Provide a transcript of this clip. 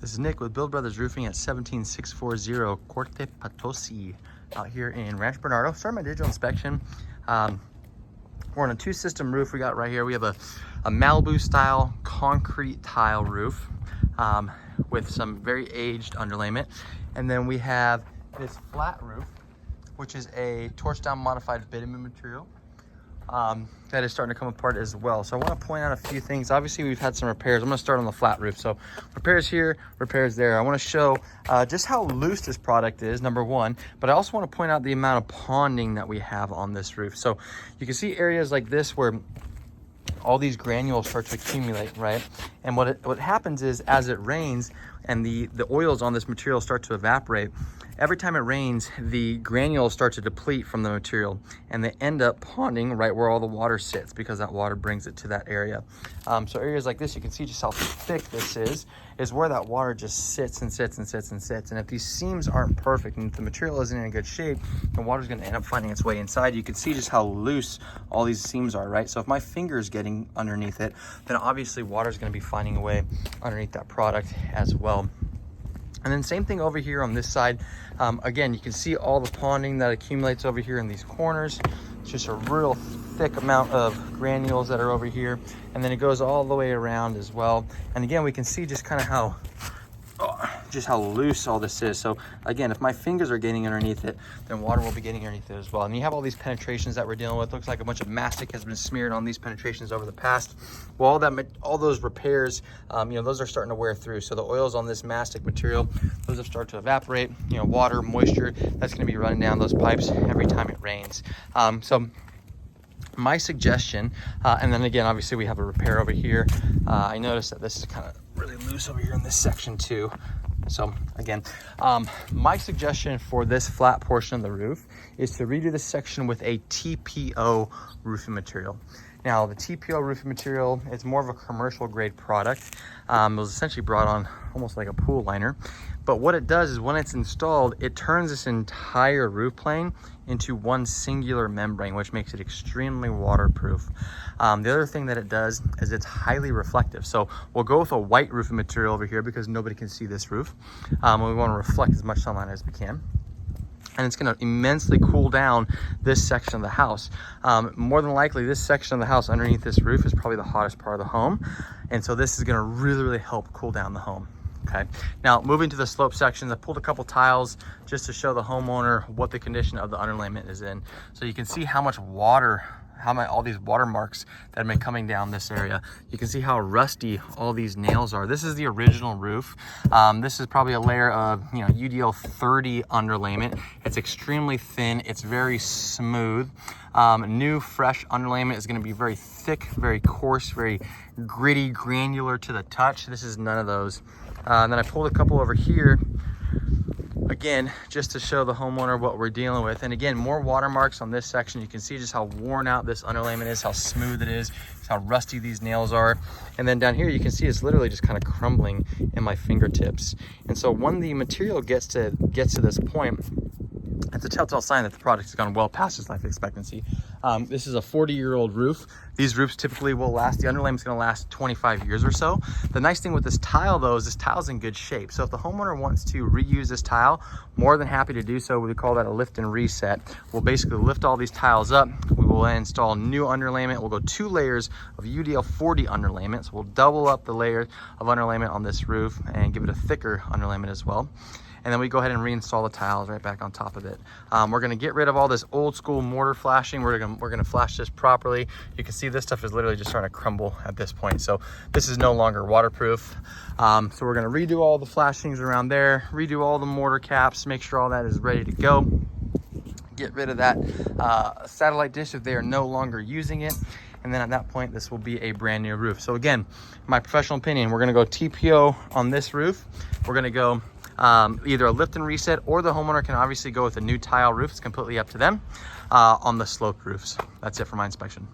This is Nick with Build Brothers Roofing at 17640 Corte Potosi out here in Rancho Bernardo. Starting my digital inspection. We're on a two-system roof we got right here. We have a Malibu style concrete tile roof with some very aged underlayment. And then we have this flat roof, which is a torch down modified bitumen material. That is starting to come apart as well. So I want to point out a few things. Obviously we've had some repairs. I'm going to start on the flat roof. So repairs here, repairs there. I want to show just how loose this product is, number one, but I also want to point out the amount of ponding that we have on this roof. So you can see areas like this where all these granules start to accumulate, right? And what happens is, as it rains and the oils on this material start to evaporate, every time it rains, the granules start to deplete from the material and they end up ponding right where all the water sits, because that water brings it to that area. So areas like this, you can see just how thick this is where that water just sits and sits and sits and sits. And if these seams aren't perfect and if the material isn't in good shape, the water's gonna end up finding its way inside. You can see just how loose all these seams are, right? So if my finger is getting underneath it, then obviously water's gonna be finding a way underneath that product as well. And then same thing over here on this side. Again, you can see all the ponding that accumulates over here in these corners. It's just a real thick amount of granules that are over here. And then it goes all the way around as well. And again, we can see just kind of how loose all this is. So again, if my fingers are getting underneath it, then water will be getting underneath it as well. And you have all these penetrations that we're dealing with. Looks like a bunch of mastic has been smeared on these penetrations over the past. Well, all those repairs, those are starting to wear through. So the oils on this mastic material, those have started to evaporate. Water, moisture, that's going to be running down those pipes every time it rains. So my suggestion, and then again, obviously we have a repair over here. I noticed that this is kind of really loose over here in this section too. So again, my suggestion for this flat portion of the roof is to redo this section with a TPO roofing material. Now the TPO roofing material, it's more of a commercial grade product. It was essentially brought on almost like a pool liner. But what it does is when it's installed, it turns this entire roof plane into one singular membrane, which makes it extremely waterproof. The other thing that it does is it's highly reflective. So we'll go with a white roofing material over here because nobody can see this roof. We want to reflect as much sunlight as we can. And it's going to immensely cool down this section of the house. More than likely, this section of the house underneath this roof is probably the hottest part of the home. And so this is going to really, really help cool down the home. Okay, now moving to the slope sections, I pulled a couple tiles just to show the homeowner what the condition of the underlayment is in. So you can see how much water, all these water marks that have been coming down this area. You can see how rusty all these nails are. This is the original roof. This is probably a layer of UDL 30 underlayment. It's extremely thin. It's very smooth. New fresh underlayment is going to be very thick, very coarse, very gritty, granular to the touch. This is none of those. And then I pulled a couple over here, again, just to show the homeowner what we're dealing with. And again, more watermarks on this section. You can see just how worn out this underlayment is, how smooth it is, how rusty these nails are. And then down here, you can see it's literally just kind of crumbling in my fingertips. And so when the material gets to this point, it's a telltale sign that the product has gone well past its life expectancy. This is a 40-year-old roof. These roofs typically will last, the underlayment's gonna last 25 years or so. The nice thing with this tile though is this tile's in good shape. So if the homeowner wants to reuse this tile, more than happy to do so. We call that a lift and reset. We'll basically lift all these tiles up. We will install new underlayment. We'll go 2 layers of UDL 40 underlayment. So we'll double up the layer of underlayment on this roof and give it a thicker underlayment as well. And then we go ahead and reinstall the tiles right back on top of it. We're gonna get rid of all this old school mortar flashing. We're gonna flash this properly. You can see this stuff is literally just starting to crumble at this point. So this is no longer waterproof. So we're gonna redo all the flashings around there, redo all the mortar caps, make sure all that is ready to go. Get rid of that satellite dish if they are no longer using it. And then at that point, this will be a brand new roof. So again, my professional opinion, we're gonna go TPO on this roof. We're gonna go either a lift and reset, or the homeowner can obviously go with a new tile roof. It's completely up to them on the sloped roofs. That's it for my inspection.